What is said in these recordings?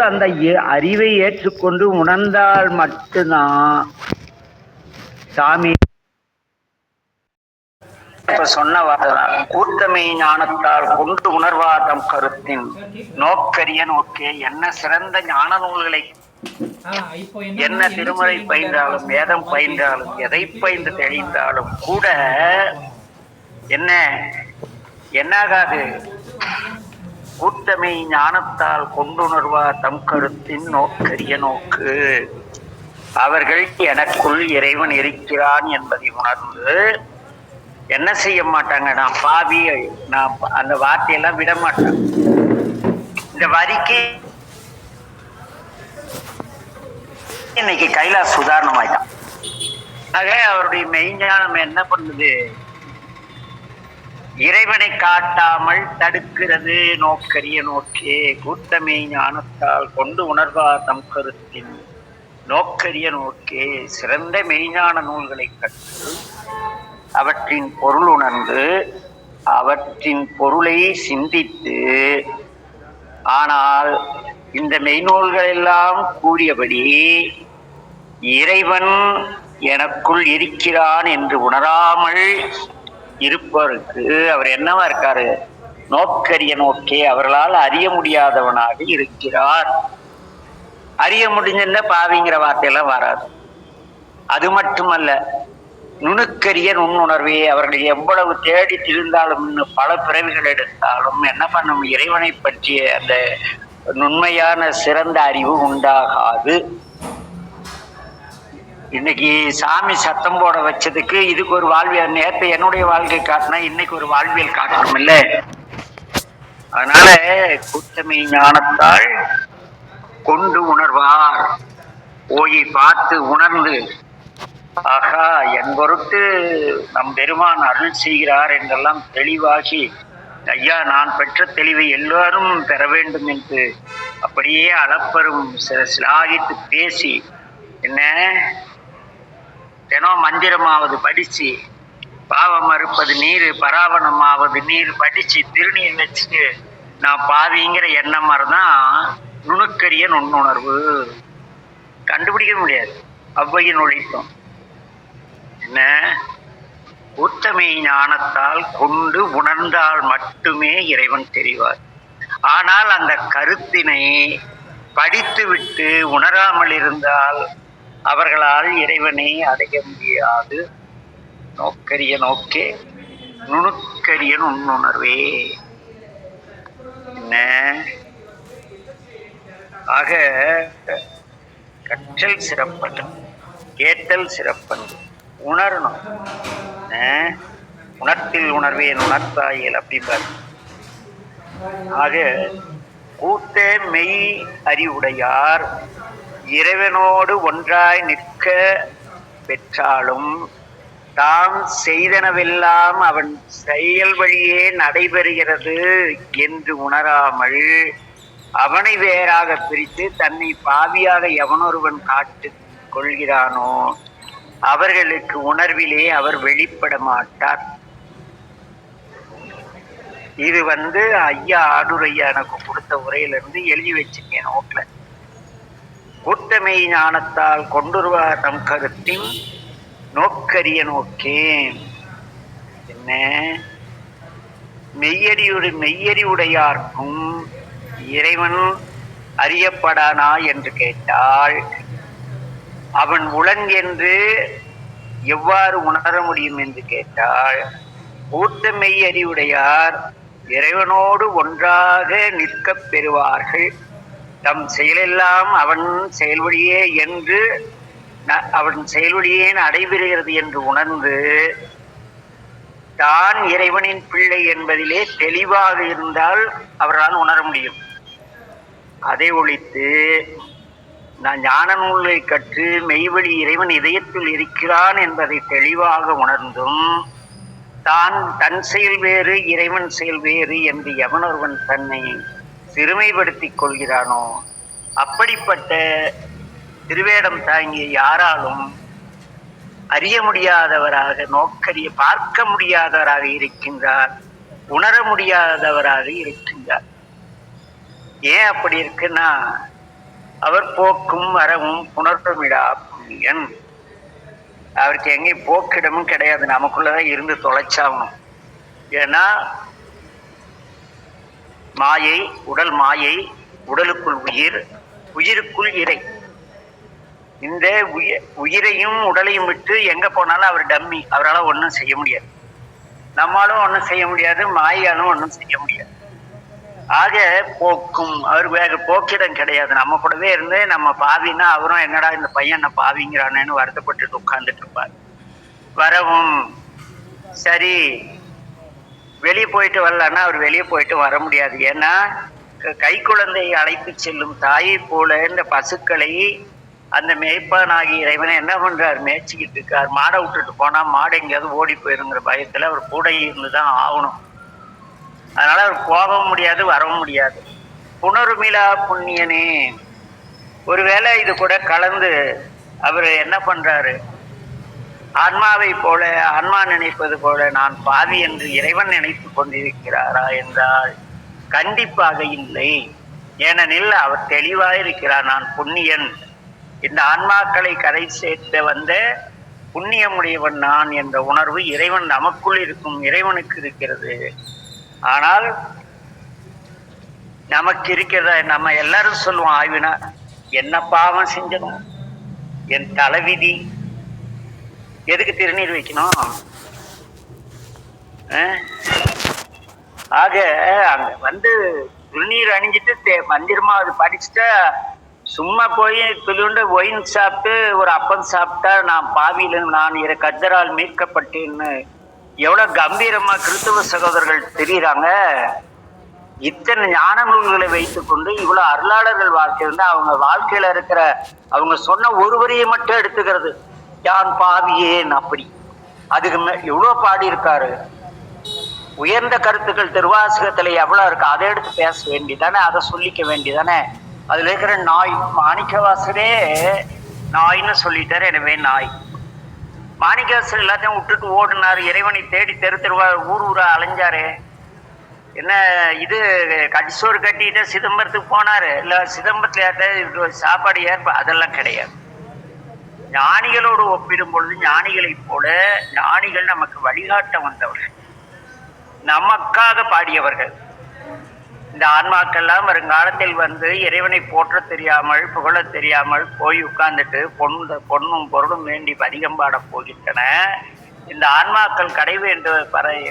அந்த அறிவை ஏற்றுக்கொண்டு உணர்ந்தால் மட்டும்தான் சாமி சொன்ன கூட்டமை ஞானத்தால் கொண்டு உணர்வார் தம் கருத்தின் நோக்கரிய நோக்கே. என்ன சிறந்த ஞான நூல்களை, என்ன திருமறை பயின்றாலும், வேதம் பயின்றாலும், எதை பயின்று தெளிந்தாலும் கூட என்னாகாது? கூட்டமை ஞானத்தால் கொண்டுணர்வார் தம் கருத்தின் நோக்கரிய நோக்கு. அவர்கள் எனக்குள் இறைவன் இருக்கிறான் என்பதை உணர்ந்து என்ன செய்ய மாட்டாங்க? நான் பாவி, நான் அந்த வார்த்தையெல்லாம் விட மாட்டேன். இந்த வரிக்கு இன்னைக்கு கைலாஸ் உதாரணமாயிட்டான். ஆக அவருடைய மெய்ஞானம் என்ன பண்ணுது? இறைவனை காட்டாமல் தடுக்கிறது. நோக்கரிய நோக்கே. கூட்டமை ஞானத்தால் கொண்டு உணர்வார் தம் கருத்தின் நோக்கரிய நோக்கே. சிறந்த மெய்ஞான நூல்களை கற்று அவற்றின் பொருள் உணர்ந்து அவற்றின் பொருளை சிந்தித்து, ஆனால் இந்த மெய்நூல்கள் எல்லாம் கூறியபடி இறைவன் எனக்குள் இருக்கிறான் என்று உணராமல் இருப்பவருக்கு அவர் என்னவா இருக்காரு? நோக்கரிய நோக்கே. அவர்களால் அறிய முடியாதவனாக இருக்கிறார். அறிய முடிஞ்ச பாவிங்கிற வார்த்தையெல்லாம் வராது. அது மட்டுமல்ல, நுணுக்கரிய நுண்ணுணர்வே. அவர்கள் எவ்வளவு தேடி திரிந்தாலும், பல பிறவிகள் எடுத்தாலும் என்ன பண்ணும்? இறைவனை பற்றிய அந்த நுண்மையான சிறந்த அறிவு உண்டாகாது. இன்னைக்கு சாமி சத்தம் போட வச்சதுக்கு இதுக்கு ஒரு வாழ்வியல், நேற்று என்னுடைய வாழ்க்கை காட்டினா இன்னைக்கு ஒரு வாழ்வியல் காட்டணும் இல்லை? அதனால கூட்டமை ஞானத்தால் கொண்டு உணர்வார். போய் பார்த்து உணர்ந்து, ஆகா என் பொருட்டு நம் பெருமான் அருள் செய்கிறார் என்றெல்லாம் தெளிவாகி, ஐயா நான் பெற்ற தெளிவை எல்லாரும் பெற வேண்டும் என்று அப்படியே அளப்பரும் சிலாகித்து பேசி, என்ன தினம் மந்திரமாவது படிச்சு, பாவம் மறுப்பது நீர், பராவணமாவது நீர் படிச்சு திருநீர் வச்சுட்டு நான் பாவிங்கிற எண்ணம் மாதிரிதான் நுணுக்கரிய நுண்ணுணர்வு. கண்டுபிடிக்க முடியாது. அவ்வையின் ஒழித்தோம். என்ன? உத்தமை ஞானத்தால் கொண்டு உணர்ந்தால் மட்டுமே இறைவன் தெரிவார். ஆனால் அந்த கருத்தினை படித்துவிட்டு உணராமல் இருந்தால் அவர்களால் இறைவனை அடைய முடியாது. நோக்கரிய நோக்கே, நுணுக்கரிய நுண்ணுணர்வே. என்ன? ஆக கற்றல் சிறப்பன்று, கேட்டல் சிறப்பன்று. உணரணும். உணர்த்தில் உணர்வேன் உணர்த்தாயல் அப்படிம்பார். ஆக கூட்ட மெய் அறிவுடையார் இறைவனோடு ஒன்றாய் நிற்க பெற்றாலும் தாம் செய்தனவெல்லாம் அவன் செயல் வழியே நடைபெறுகிறது என்று உணராமல் அவனை வேறாக பிரித்து தன்னை பாவியாக எவனொருவன் காட்டு கொள்கிறானோ அவர்களுக்கு உணர்விலே அவர் வெளிப்பட மாட்டார். இது ஐயா ஆடுரையா எனக்கு கொடுத்த உரையிலிருந்து எழுதி வச்சிருக்கேன் நோட்ல. கூட்டமை ஞானத்தால் கொண்டுருவார் தம் கருத்தின் நோக்கரிய நோக்கே. என்ன? மெய்யறிவுடையார்க்கும் இறைவன் அறியப்படானா என்று கேட்டால் அவன் உளன் என்று எவ்வாறு உணர முடியும் என்று கேட்டால், கூட்ட மெய் அறிவுடையார் இறைவனோடு ஒன்றாக நிற்க பெறுவார்கள். தம் செயலெல்லாம் அவன் செயல்வழியே என்று அவன் செயல்வழியே நடைபெறுகிறது என்று உணர்ந்து தான் இறைவனின் பிள்ளை என்பதிலே தெளிவாக இருந்தால் அவரால் உணர முடியும். அதை ஒழித்து நான் ஞான நூலை கற்று மெய்வழி இறைவன் இதயத்தில் இருக்கிறான் என்பதை தெளிவாக உணர்ந்தும் தான் தன் செயல் வேறு இறைவன் செயல் வேறு என்று எவனொருவன் தன்னை சிறுமைப்படுத்திக் கொள்கிறானோ அப்படிப்பட்ட திருவேடம் தாங்கிய யாராலும் அறிய முடியாதவராக, நோக்கரிய பார்க்க முடியாதவராக இருக்கின்றார், உணர முடியாதவராக இருக்கின்றார். ஏன் அப்படி இருக்குன்னா, அவர் போக்கும் வரவும் புணர்விடா புண்ணியன். அவருக்கு எங்கேயும் போக்கிடமும் கிடையாது, நமக்குள்ளதான் இருந்து தொலைச்சாகணும். ஏன்னா மாயை, உடல் மாயை, உடலுக்குள் உயிர், உயிருக்குள் இறை. இந்த உயிரையும் உடலையும் விட்டு எங்க போனாலும் அவர் டம்மி, அவரால் ஒன்றும் செய்ய முடியாது. நம்மாலும் ஒன்றும் செய்ய முடியாது, மாயாலும் ஒன்றும் செய்ய முடியாது. ஆக போக்கும், அவர் வேக போக்கிடம் கிடையாது. நம்ம கூடவே இருந்து நம்ம பாவின்னா அவரும் என்னடா இந்த பையன் என்ன பாவிங்கிறானேன்னு வருத்தப்பட்டு உட்கார்ந்துட்டு இருப்பார். வரவும் சரி, வெளியே போயிட்டு வரலன்னா அவர் வெளியே போயிட்டு வர முடியாது. ஏன்னா கை குழந்தையை அழைத்து செல்லும் தாயை போல இந்த பசுக்களை அந்த மேய்ப்பானாகி இறைவனை என்ன பண்றார், மேய்ச்சிக்கிட்டு இருக்கார். மாடை விட்டுட்டு போனா மாடு எங்கேயாவது ஓடி போயிருங்கிற பயத்துல அவர் கூட இருந்துதான் ஆகணும். அதனால அவர் போகவும் முடியாது, வரவும் முடியாது. புனருமிழா புண்ணியனே. ஒருவேளை இது கூட கலந்து அவர் என்ன பண்றாரு, ஆன்மாவை போல, ஆன்மா நினைப்பது போல நான் பாவி என்று இறைவன் நினைத்து கொண்டிருக்கிறாரா என்றால் கண்டிப்பாக இல்லை. ஏனெனில் அவர் தெளிவாக இருக்கிறார், நான் புண்ணியன், இந்த ஆன்மாக்களை கரை சேர்த்து வந்த புண்ணியமுடையவன் நான் என்ற உணர்வு இறைவன் நமக்குள் இருக்கும் இறைவனுக்கு இருக்கிறது. ஆனால் நமக்கு இருக்கிறத நம்ம எல்லாரும் சொல்லுவோம் ஆய்வினா, என்ன பாவம் செஞ்சணும், என் தலைவிதி, எதுக்கு திருநீர் வைக்கணும்? ஆக அங்க வந்து திருநீர் அணிஞ்சிட்டு மந்திரமா அது படிச்சுட்டா, சும்மா போய் துளியுண்டு ஒயின் சாப்பிட்டு ஒரு அப்பம் சாப்பிட்டா நான் பாவியில நான் கர்த்தரால் மீட்கப்பட்டேன்னு எவ்வளவு கம்பீரமா கிறிஸ்தவ சகோதரர்கள் தெரியுறாங்க. இத்தனை ஞான நூல்களை வைத்துக் கொண்டு இவ்வளவு அருளாளர்கள் வாழ்க்கை வந்து அவங்க வாழ்க்கையில இருக்கிற அவங்க சொன்ன ஒருவரையை மட்டும் எடுத்துக்கிறது, யான் பாவியேன் அப்படி. அதுக்கு எவ்வளவு பாடி இருக்காரு. உயர்ந்த கருத்துக்கள் திருவாசகத்துல எவ்வளவு இருக்கு, அதை எடுத்து பேச வேண்டிதானே, அதை சொல்லிக்க வேண்டிதானே. அதுல இருக்கிற நாய், மாணிக்கவாசரே நாய்ன்னு சொல்லிட்டாரு, எனவே நாய். மாணிக்கவாசர் எல்லாத்தையும் விட்டுட்டு ஓடினாரு, இறைவனை தேடி தெரு தெருவா ஊர் ஊரா அலைஞ்சாரு. என்ன இது கடிசோறு கட்டிட்டு சிதம்பரத்துக்கு போனாரு, இல்ல சிதம்பரத்துல சாப்பாடு அதெல்லாம் கிடையாது. ஞானிகளோடு ஒப்பிடும் பொழுது ஞானிகளைப் போல ஞானிகள் நமக்கு வழிகாட்ட வந்தவர்கள், நமக்காக பாடியவர்கள். இந்த ஆன்மாக்கெல்லாம் வருங்காலத்தில் வந்து இறைவனை போற்ற தெரியாமல் புகழ தெரியாமல் போய் உட்கார்ந்துட்டு பொண்ணும் பொருளும் வேண்டி பதிகம் பாட போகின்றன. இந்த ஆன்மாக்கள்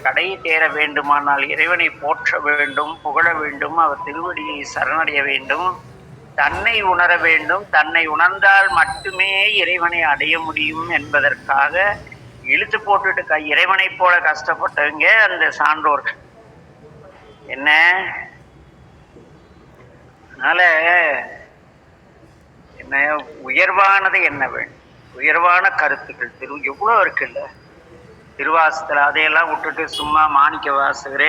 கடை தேர வேண்டுமானால் இறைவனை போற்ற வேண்டும், புகழ வேண்டும், அவர் திருவடியை சரணடைய வேண்டும், தன்னை உணர வேண்டும். தன்னை உணர்ந்தால் மட்டுமே இறைவனை அடைய முடியும் என்பதற்காக இழுத்து போட்டுட்டு இறைவனை போல கஷ்டப்பட்டவங்க அந்த சான்றோர்கள். என்ன அதனால என்ன உயர்வானது என்ன வேண்டும், உயர்வான கருத்துக்கள் எவ்வளவு இருக்குல்ல திருவாசத்துல. அதையெல்லாம் விட்டுட்டு சும்மா மாணிக்க வாசகரே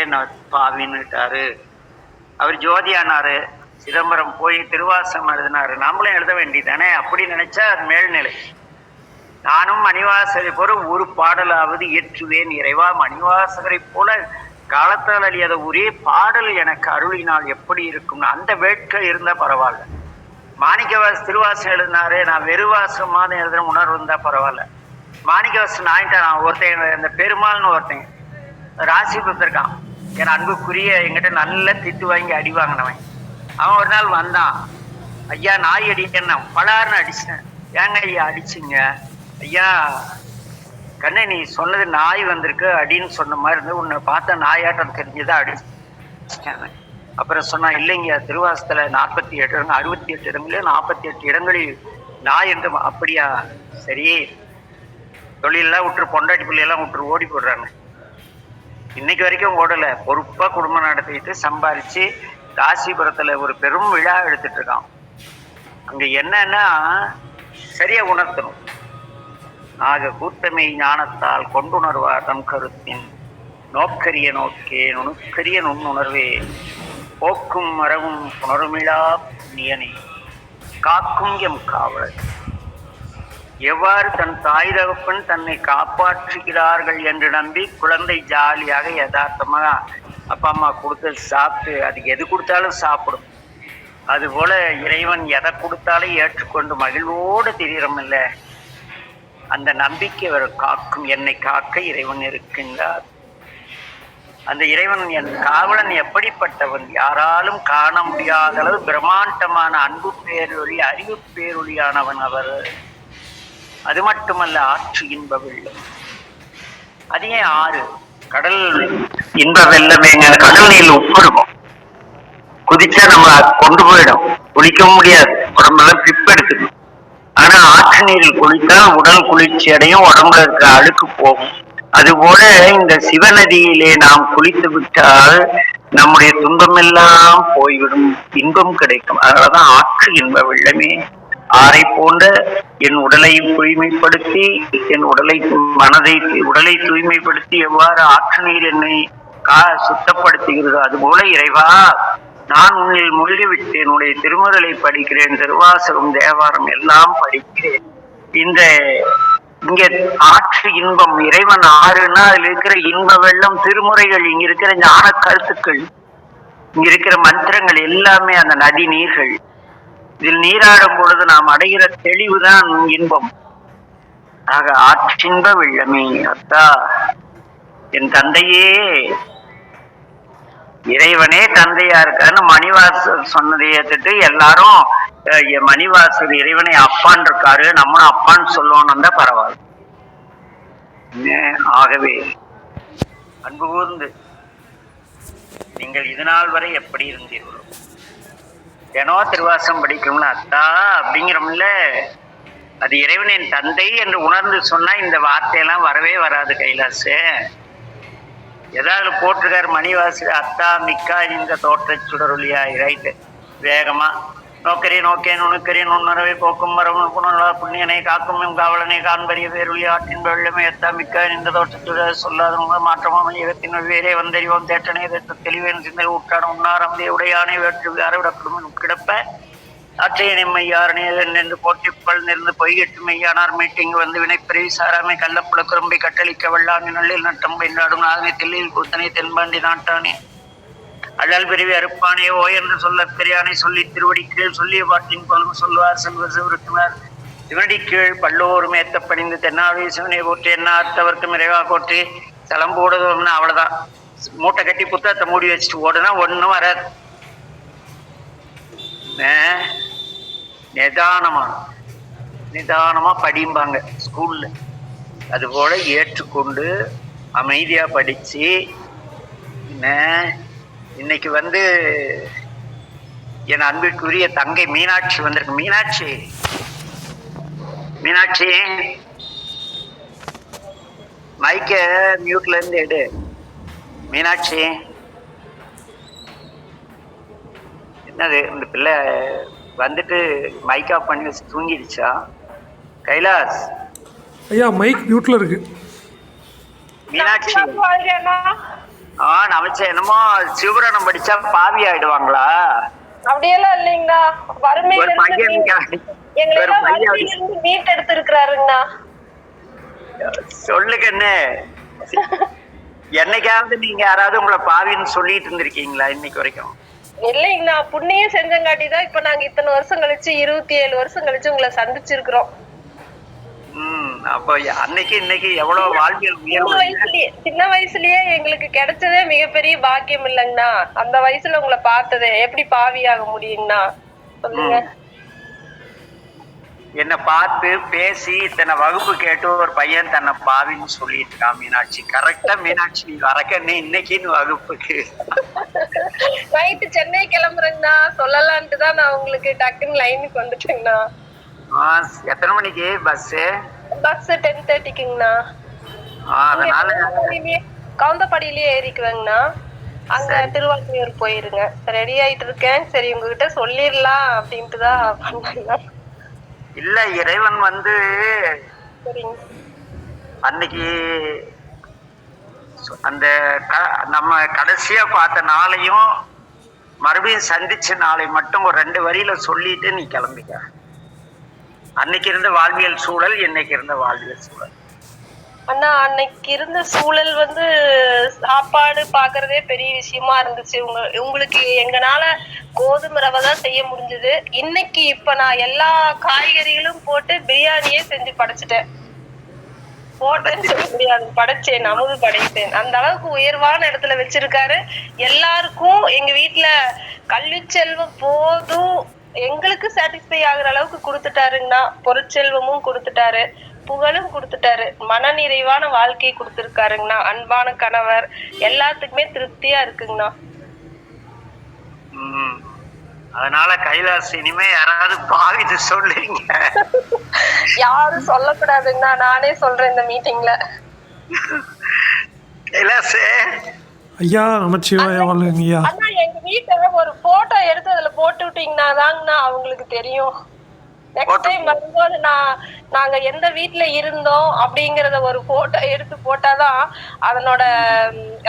பாவின்னுட்டாரு, அவர் ஜோதியானாரு, சிதம்பரம் போய் திருவாசகம் எழுதினாரு, நம்மளும் எழுத வேண்டியதானே. அப்படி நினைச்சா அது மேல்நிலை. நானும் மணிவாசகரை போல ஒரு பாடலாவது இயற்றுவேன் இறைவா, மணிவாசகரை போல காலத்தால் அழியாத ஒரே பாடல் எனக்கு அருளினால் எப்படி இருக்கும்னு அந்த வேட்கை இருந்தா பரவாயில்ல. மாணிக்கவாச திருவாசகம் எழுதினாரு, நான் வெறுவாசகமான எழுதுற உணர்வு இருந்தா பரவாயில்ல. மாணிக்கவாசன் நான் ஒருத்தன், இந்த பெருமாள்னு ஒருத்தன் ராசிபுரத்தில் இருக்கான், என் அன்புக்குரிய, என்கிட்ட நல்ல திட்டு வாங்கி அடி வாங்கினவன். அவன் ஒரு நாள் வந்தான், ஐயா நாய் அடிக்கன்னு பலாருன்னு அடிச்சேன். ஏங்க ஐயா அடிச்சிங்க? ஐயா கண்ணே, நீ சொன்னது நாய் வந்திருக்கு அடின்னு சொன்ன மாதிரி இருந்து உன்னை பார்த்தா நாயாட்டம் தெரிஞ்சுதான் அடிச்சேன். அப்புறம் சொன்னா, இல்லைங்க திருவாசத்துல 48 இடங்கள் 68 இடங்களில் 48 இடங்களில் நாய் என்று. அப்படியா, சரி, தொழிலெல்லாம் விட்டுரு, பொண்டாட்டி பிள்ளையெல்லாம் விட்டுரு ஓடி போடுறாங்க. இன்னைக்கு வரைக்கும் ஓடலை, பொறுப்பா குடும்பம் நடத்திட்டு சம்பாரிச்சு காசிபுரத்துல ஒரு பெரும் விழா எடுத்துட்டு இருக்கான். அங்க என்னன்னா சரியா உணர்த்தணும். ஆக கூத்தமை ஞானத்தால் கொண்டுணர்வார் தம் கருத்தின் நோக்கரிய நோக்கே நுணுக்கரிய நுண்ணுணர்வே போக்கும் மரவும் புணருமிழா புண்ணியனை காக்கும் எம் காவலர். எவ்வாறு தன் தாய் தகப்பன் தன்னை காப்பாற்றுகிறார்கள் என்று நம்பி குழந்தை ஜாலியாக யதார்த்தமாக அப்பா அம்மா கொடுத்து சாப்பிட்டு, அதுக்கு எது கொடுத்தாலும் சாப்பிடும். அதுபோல இறைவன் எதை கொடுத்தாலும் ஏற்றுக்கொண்டு மகிழ்வோடு திரியிறம் இல்ல, அந்த நம்பிக்கை அவர் காக்கும். என்னை காக்க இறைவன் இருக்கின்றார். அந்த இறைவன் என் காவலன் எப்படிப்பட்டவன்? யாராலும் காண முடியாத அளவு பிரம்மாண்டமான அன்பு பேரொளி, அறிவு பேரொளியானவன் அவர். அது மட்டுமல்ல, ஆற்று இன்ப வெள்ளம். அது ஏன் ஆறு? கடல் இன்ப வெள்ளமேங்க. கடல் நீர் உப்பு இருக்கும், குதிச்சா நம்ம கொண்டு போயிடும், குளிக்கவும் முடியாது, உடம்பெல்லாம் பிப்பு எடுத்துக்கும். ஆனா ஆற்று நீரில் குளித்தால் உடல் குளிர்ச்சி அடையும், உடம்புல இருக்க அழுக்கு போகும். அதுபோல இந்த சிவநதியிலே நாம் குளித்து விட்டால் நம்முடைய துன்பமெல்லாம் போய்விடும், இன்பம் கிடைக்கும். அதனாலதான் ஆற்று இன்ப வெள்ளமே. ஆரை போன்ற என் உடலை தூய்மைப்படுத்தி, என் உடலை தூய்மைப்படுத்தி எவ்வாறு ஆற்று நீர் என்னை சுத்தப்படுத்துகிறது, அதுபோல இறைவா நான் உன்னில் மூழ்கிவிட்டு என்னுடைய திருமுறளை படிக்கிறேன், திருவாசகம், தேவாரம் எல்லாம் படிக்கிறேன். இங்க ஆற்று இன்பம், இறைவன் ஆறுனா அதுல இருக்கிற இன்ப வெள்ளம், திருமுறைகள், இங்க இருக்கிற ஞான கருத்துக்கள், இங்க இருக்கிற மந்திரங்கள் எல்லாமே அந்த நதி நீர்கள். இதில் நீராடும் பொழுது நாம் அடைகிற தெளிவுதான் இன்பம். ஆக ஆற்றின்ப வெள்ளமே. அத்தா என் தந்தையே, இறைவனே தந்தையா இருக்கான்னு மணிவாசர் சொன்னதை ஏத்துட்டு எல்லாரும் மணிவாசர் இறைவனை அப்பான் இருக்காரு, நம்மளும் அப்பான்னு சொல்லணும் தான் பரவாயில்ல. ஆகவே அன்பு கூர்ந்து நீங்கள் இது நாள் வரை எப்படி இருந்தீர்களோ, ஏனோ திருவாசம் படிக்கணும்னு அத்தா அப்படிங்கிறோம்ல, அது இறைவனின் தந்தை என்று உணர்ந்து சொன்னா இந்த வார்த்தையெல்லாம் வரவே வராது. கைலாசு ஏதாவது போட்டிருக்காரு மணிவாசு, அத்தா மிக்கா இந்த தோற்ற சுடரொலியா, ரைட்டு, வேகமா நோக்கரிய நோக்கேன் நுணுக்கரிய நுண்ணறவை போக்கும் மரபு குணலா புண்ணியனை காக்கும் காவலனை காண்பரிய வேருளி ஆற்றின் வெள்ளமே எத்தா மிக்கா இந்த தோற்றச்சுட சொல்லாத மாற்றமும் இயகத்தின் வேறே வந்தறிவோம் தேட்டனை எதிர்த்து தெளிவேன் சிந்தை உற்றான உண்ணாரம் உடையானை வேற்று அறவிடப்படும் கிடப்ப ஆற்றையனை மையாரனே என்று போட்டி பல்நிறந்து பொய்கெட்டு மெய்யானார் மீட்டிங்கு வந்து வினைப்பிரிவு சாராமை கள்ளப்புல குறும்பை கட்டளிக்க வெள்ளாமை நல்லில் நட்டம் பயின்றாடும் நாதனை தெல்லில் கூத்தனை தென்பாண்டி நாட்டானே அழல் பிரிவி அறுப்பானே ஓ என்று சொல்ல பெரியானை சொல்லி திருவடி கீழ் சொல்லிய பாட்டின் பலன் சொல்வார் செல்வ சிவருக்குமார் சிவனடி கீழ் பல்லோரும் ஏத்த பணிந்து தென்னாடு சிவனை போற்றி என்ன அர்த்தவர்க்கும் நிறைவா போற்றி தளம் போடுறதும்னா அவ்வளவுதான். மூட்டை கட்டி புத்தகத்தை மூடி வச்சுட்டு ஓடுனா ஒன்னும் வராது. நிதானமா படிம்பாங்க ஸ்கூல்ல, அதுபோல ஏற்றுக்கொண்டு அமைதியா படிச்சு. இன்னைக்கு வந்து என் அன்பிற்குரிய தங்கை மீனாட்சி வந்திருக்கு. மீனாட்சி மைக்க மியூட்ல இருந்து எடு. மீனாட்சி, என்னது இந்த பிள்ளை வந்துட்டு மைக் ஆஃப் பண்ணி வச்சு தூங்கிடுச்சா? கைலாஸ் ஐயா மைக் மியூட்ல இருக்கு. மீனாட்சி நமச்ச என்னமோ சிவபுராணம் படிச்சா பாவி ஆயிடுவாங்களா? அப்படியெல்லாம் இல்லைங்கண்ணா, மீட் எடுத்திருக்கிறாருங்கண்ணா. சொல்லுங்கன்னு என்னைக்காவது நீங்க யாராவது உங்களை பாவின்னு சொல்லிட்டு இருந்திருக்கீங்களா இன்னைக்கு வரைக்கும்? இல்லைங்கண்ணா, புண்ணியம் செஞ்சங்காட்டிதான் இப்ப நாங்க இத்தனை வருஷம் கழிச்சு 27 வருஷம் கழிச்சு உங்களை சந்திச்சிருக்கிறோம். அப்ப அன்னைக்கு இன்னைக்கு எவ்வளவு வாழ்வியல் சின்ன வயசுலயே எங்களுக்கு கிடைச்சதே மிகப்பெரிய பாக்கியம் இல்லைங்கண்ணா. அந்த வயசுல உங்களை பார்த்ததே எப்படி பாவியாக முடியுங்கண்ணா சொல்லுங்க. என்ன பார்த்து பேசி இத்தனை வகுப்பு கேட்டு ஒரு பையன் தன்னை பாவின்னு சொல்லிட்டு இருக்கான். மீனாட்சி கரெக்டா? மீனாட்சி நீ வரக்கன்னு இன்னைக்குன்னு வகுப்புக்கு நைட்டு சென்னை கிளம்புறேங்கண்ணா, சொல்லலான்ட்டு தான் நான் உங்களுக்கு டக்குன்னு லைனுக்கு வந்துட்டேங்கண்ணா. எத்தனை மணிக்கு பஸ்? 10:30க்குங்கண்ணா. அதனால கவுந்தப்பாடியிலேயே ஏறிக்குவேங்கண்ணா. அங்க திருவாரூர் போயிருங்க. ரெடி ஆயிட்டு இருக்கேன். சரி உங்ககிட்ட சொல்லிடலாம் அப்படின்ட்டு தான் பண்ணாங்க. இல்ல, இறைவன் வந்து அன்னைக்கு அந்த நம்ம கடைசியா பார்த்த நாளையும் மறுபடியும் சந்திச்ச நாளை மட்டும் ஒரு 2 வரியில சொல்லிட்டு நீ கிளம்பிக்க. அன்னைக்கு இருந்த வாழ்வியல் சூழல், இன்னைக்கு இருந்த வாழ்வியல் சூழல். அண்ணா அன்னைக்கு இருந்த சூழல் வந்து சாப்பாடு பாக்குறதே பெரிய விஷயமா இருந்துச்சு. உங்களுக்கு எங்கனால கோதுமை ரவை தான் செய்ய முடிஞ்சது. இன்னைக்கு இப்ப நான் எல்லா காய்கறிகளும் போட்டு பிரியாணியே செஞ்சு படைச்சிட்டேன். போட்டேன்னு சொல்ல முடியாது, படைச்சேன், அமுது படைத்தேன். அந்த அளவுக்கு உயர்வான இடத்துல வச்சிருக்காரு. எல்லாருக்கும் எங்க வீட்டுல கல்வி செல்வம் போதும் எங்களுக்கு சாட்டிஸ்ஃபை ஆகுற அளவுக்கு கொடுத்துட்டாருங்கண்ணா. பொருட்செல்வமும் கொடுத்துட்டாரு, புகழும் கொடுத்துட்டாரு, மன நிறைவான வாழ்க்கையை கொடுத்துருக்காருங்கண்ணா. அன்பான கணவர், எல்லாத்துக்குமே திருப்தியா இருக்குங்கண்ணா. அதனால கைலாஸ் இனிமே யாராவது பாவிது சொல்லுங்க. யாரும் சொல்லக்கூடாதுங்கண்ணா, நானே சொல்றேன் இந்த மீட்டிங்ல. கைலாஸ் ஐயா நமச்சிவாய வாழ்க ஐயா. அண்ணா எங்க வீட்டை ஒரு போட்டோ எடுத்து அதுல போட்டு விட்டீங்கன்னா தாங்கண்ணா அவங்களுக்கு தெரியும். நெக்ஸ்ட் டைம் வரும்போது நாங்க எந்த வீட்டுல இருந்தோம் அப்படிங்கறத ஒரு போட்டோ எடுத்து போட்டாதான் அதனோட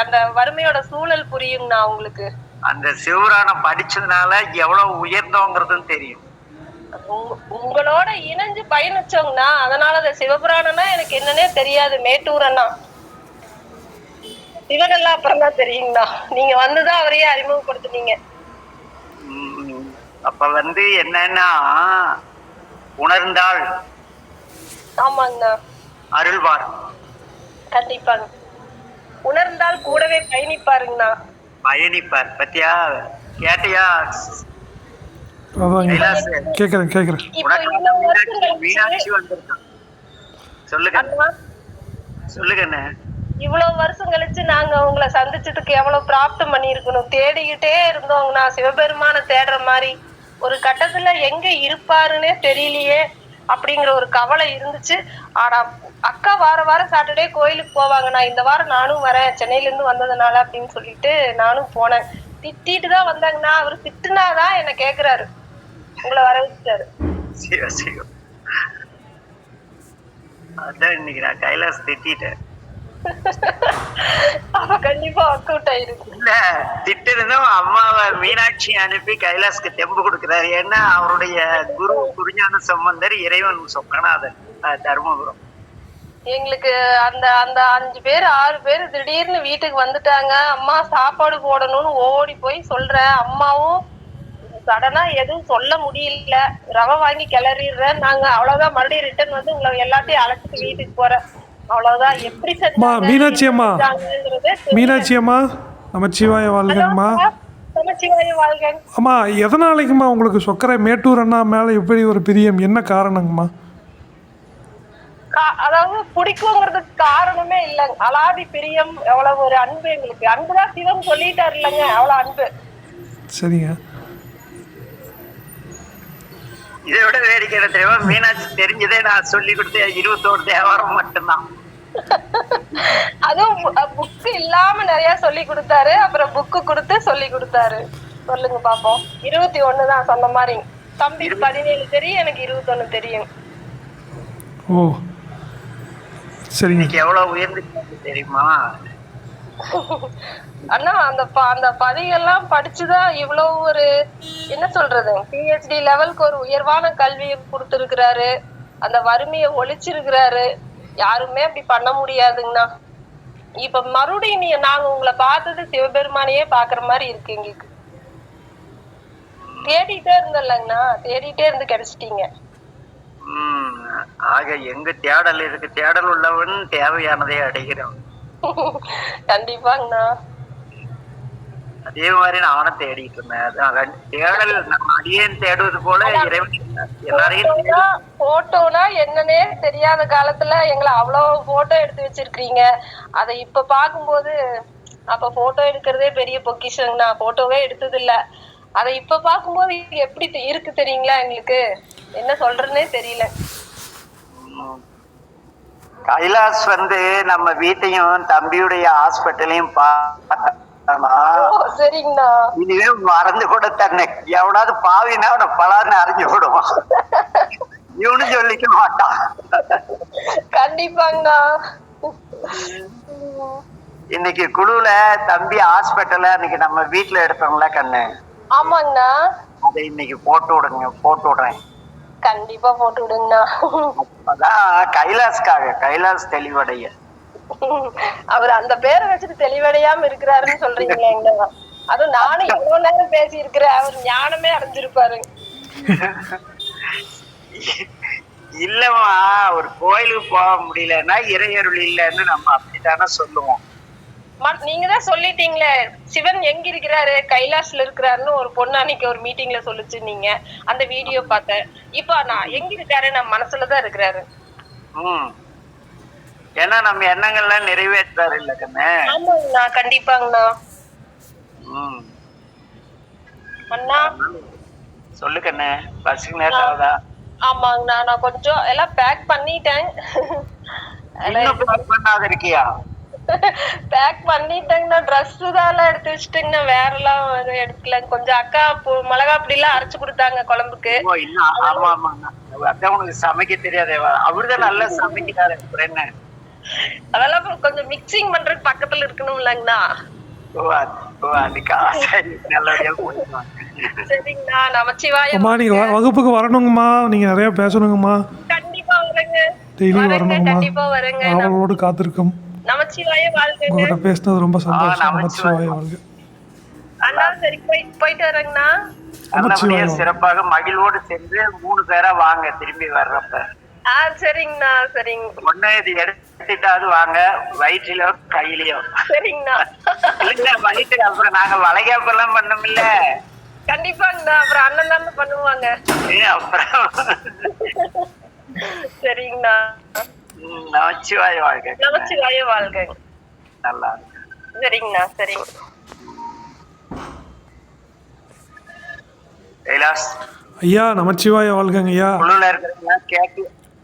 அந்த வறுமையோட சூழல் புரியுங்கண்ணா உங்களுக்கு. அந்த சிவபுராணம் படிச்சதுனால எவ்வளவு உயர்ந்தோங்கிறதும் தெரியும். உங்களோட இணைஞ்சு பயணிச்சோங்கண்ணா, அதனால அந்த சிவபுராணம்னா எனக்கு என்னன்னே தெரியாது. மேட்டூர் அண்ணா சிவனெல்லாம் அப்புறம் தான் தெரியுங்கண்ணா. நீங்க வந்துதான் அவரையே அறிமுகப்படுத்துனீங்க. அப்ப என்னன்னா உணர்ந்தாள். ஆமாங்கண்ணா. அருள்வார். கண்டிப்பாங்க. உணர்ந்தால் கூடவே பயணிப்பாருங்கண்ணா. பயணிப்பார். பத்தியா கேட்டியா? கேக்குறேன். மீனாட்சி வந்திருக்கான். சொல்லுங்க. இவ்வளவு வருஷம் கழிச்சு நாங்க உங்களை சந்திச்சதுக்கு எவ்வளவு பிராப்தம் பண்ணி இருக்கணும். தேடிக்கிட்டே இருந்தோங்கண்ணா, சிவபெருமான தேடுற மாதிரி. ஒரு கட்டத்துல எங்க இருப்பாருன்னே தெரியலையே அப்படிங்கிற ஒரு கவலை இருந்துச்சு. ஆனா அக்கா வாரம் சாட்டர்டே கோயிலுக்கு போவாங்கண்ணா. இந்த வாரம் நானும் வரேன், சென்னையில இருந்து வந்ததுனால அப்படின்னு சொல்லிட்டு நானும் போனேன். திட்டிட்டு தான் வந்தாங்கண்ணா. அவரு திட்டுனாதான் என்ன கேக்குறாரு, உங்களை வர வச்சுட்டாரு. அதான் இன்னைக்கு நான் கைலாஸ் திட்டேன். கண்டிப்பா ஒர்க் அவுட் ஆயிருக்கு. இல்ல திட்டிருந்தும் அம்மாவை மீனாட்சி அனுப்பி கைலாஸ்க்கு தெம்பு கொடுக்கிறாரு. ஏன்னா அவருடைய குரு குருஞான சம்பந்தர், இறைவன் சொக்கநாதன், தர்மபுரம். எங்களுக்கு அந்த 5 பேர் 6 பேர் திடீர்னு வீட்டுக்கு வந்துட்டாங்க. அம்மா சாப்பாடு போடணும்னு ஓடி போய் சொல்றேன். அம்மாவும் சடனா எதுவும் சொல்ல முடியல, ரவை வாங்கி கிளறிடுறேன். நாங்க அவ்வளவுதான், மறுபடியும் ரிட்டர்ன் வந்து உங்களை எல்லாத்தையும் அழைச்சிட்டு வீட்டுக்கு போறேன். அவ்வளவுதான். எப்படி மீனாட்சி அம்மா நமச்சிவாய வாழ்கம்மா. நமச்சிவாய வாழ்க. அம்மா எதனாலைக்குமா உங்களுக்கு சொக்கரை மேட்டூர் அண்ணா மேல இப்படி ஒரு பிரியம், என்ன காரணங்கம்மா? அதாவது பிடிக்குங்கிறதுக்கு காரணமே இல்லைங்க, அலாதி பிரியம். எவ்வளவு ஒரு அன்பு எங்களுக்கு. அன்புதான் சிவம் சொல்லிட்டாரு இல்லைங்க, அவ்வளவு அன்பு. சரிங்க. இதை விட வேடிக்கை தெரியுமா, மீனாட்சி தெரிஞ்சதே நான் சொல்லி கொடுத்தேன் 21 தேவாரம் மட்டும்தான். அதுவும் புக்கு இல்லாம நிறைய சொல்லி கொடுத்தாரு. அப்புறம் புக்கு கொடுத்து சொல்லி கொடுத்தாரு. சொல்லுங்க பாப்போம். 21 தான் சொன்ன மாதிரி. தம்பி 17 தெரியும், எனக்கு 21 தெரியும். ஓ சரிங்க. எவ்வளவு உயர்ந்து தெரியுமா அண்ணா? அந்த பதிகெல்லாம் படிச்சுதான் இவ்வளவு ஒரு என்ன சொல்றது, பிஹெச்டி லெவலுக்கு ஒரு உயர்வான கல்வியை கொடுத்திருக்கிறாரு. அந்த வறுமையை ஒழிச்சிருக்கிறாரு. யாருமே அப்படி பண்ண முடியாதுங்கண்ணா. இப்ப மறுபடியும் நாங்க உங்களை பார்த்தது சிவபெருமானையே பாக்குற மாதிரி இருக்கு எங்களுக்கு. தேடிட்டே இருந்தல்லங்கண்ணா, தேடிட்டே இருந்து கிடைச்சிட்டீங்க. ஆக எங்க தேடல் இருக்கு, தேடல் உள்ளவன் தேவையானதை அடைகிறோம். கண்டிப்பாங்கண்ணா. அதே மாதிரி நானும் தேடிட்டு இருந்தேன். தேடல் நம்ம அடியேன் தேடுவது போல இறைவன் எல்லாரையும். போட்டோனா என்னன்னே தெரியாத காலத்துல எங்களை அவ்வளவு போட்டோ எடுத்து வச்சிருக்கீங்க. அதை இப்ப பாக்கும்போது, அப்ப போட்டோ எடுக்கிறதே பெரிய பொக்கிஷங்கண்ணா. போட்டோவே எடுத்தது இல்ல. அதை இப்ப பாக்கும்போது எப்படி இருக்கு தெரியுங்களா, எங்களுக்கு என்ன சொல்றதுன்னே தெரியல. கைலாஸ் நம்ம வீட்டையும் தம்பியுடைய ஹாஸ்பிட்டலையும் சரிங்கண்ணா. இனிமே மறந்து கூட தன்னை எவனாவது பாவினா அவனை பலான்னு அறிஞ்சு விடுவான். இவனு சொல்லிக்க மாட்டான். கண்டிப்பாங்கண்ணா. இன்னைக்கு குழுல தம்பி ஹாஸ்பிட்டல இன்னைக்கு நம்ம வீட்டுல எடுத்தோம்ல கண்ணு. ஆமாங்கண்ணா. அதை இன்னைக்கு போட்டு விடுறேன். கண்டிப்பா போட்டு விடுங்கண்ணா. அதான் கைலாஸ்க்காக, கைலாஸ் தெளிவடைய. அவர் அந்த பேரை வச்சுட்டு தெளிவடையாம இருக்கிறாருன்னு சொல்றீங்களேங்க. அதுவும் நானும் எவ்வளவு நேரம் பேசி இருக்கிறேன், அவர் ஞானமே அடைஞ்சிருப்பாரு. இல்லம்மா, ஒரு கோயிலுக்கு போக முடியலன்னா இறையருள் இல்லைன்னு நம்ம அப்படித்தானே சொல்லுவோம். நீங்க தான் சொல்லிட்டீங்களே, சிவன் எங்க இருக்கிறாரு, கைலாஷ்ல இருக்கிறாருன்னு ஒரு பொண்ணு அன்னைக்கு ஒரு மீட்டிங்ல சொல்லுச்சு. நீங்க அந்த வீடியோ பார்த்தேன். இப்ப நான் எங்க இருக்காரு, நம்ம மனசுலதான் இருக்கிறாரு. ஏன்னா நம்ம எண்ணங்கள்லாம் நிறைவேற்றாரு இல்ல கண்ணு. ஆமாங்கண்ணா, கண்டிப்பாங்கண்ணா. அண்ணா சொல்லு கண்ணு, பஸ்ஸுக்கு நேரம் ஆகுதா? ஆமாங்கண்ணா, நான் கொஞ்சம் எல்லாம் பேக் பண்ணிட்டேன். பண்ணாத இருக்கியா? பேக் பண்ணிட்டேங்கண்ணா. ட்ரெஸ் தான் எடுத்து வச்சுட்டேங்கண்ணா, வேற எல்லாம் எடுக்கல. கொஞ்சம் அக்கா மிளகா அப்படி எல்லாம் அரைச்சு கொடுத்தாங்க குழம்புக்கு. ஆமா ஆமா, அதான் உனக்கு சமைக்க தெரியாதே? அவருதான் நல்லா சமைக்கிறாரு. என்ன அதெல்லாம் கொஞ்சம் மிக்சிங் பண்றதுக்கு பக்கத்துல இருக்கணும் இல்லங்கண்ணா. சரிங்கண்ணா, நமச்சிவாயம். நீங்க வகுப்புக்கு வரணுங்கம்மா, நீங்க நிறைய பேசணுங்கம்மா. கண்டிப்பா வரேங்க, டெய்லி வரணுங்கம்மா. கண்டிப்பா வரேங்க. அவளோடு காத்திருக்கும். நமச்சிவாயம் வாழ்க. உங்ககிட்ட பேசினது ரொம்ப சந்தோஷம். நமச்சிவாயம் வாழ்க. அண்ணா சரி, போயிட்டு வரேங்கண்ணா. நமச்சிவாயம். சிறப்பாக மகிழ்வோடு சென்று 3 பேரா வாங்க திரும்பி வர்றப்ப. சரிங்கண்ணா, சரிங்க. ஒண்ணு இது எடுத்துட்டாவது வாங்க, வயிற்றுலயோ கையிலயோ. சரிங்கண்ணா. இல்ல வயிற்று, அப்புறம் நாங்க வளைகாப்பெல்லாம் பண்ணோம்ல. கண்டிப்பாங்கண்ணா, அப்புறம் அண்ணன் தானே பண்ணுவாங்க. அப்புறம் சரிங்கண்ணா. நமச்சிவாய வாழ்க. நமச்சிவாய வாழ்க. நல்லா. சரிங்கண்ணா, சரிங்க. கைலாஷ் ஐயா, நமச்சிவாய வாழ்கங்க ஐயா.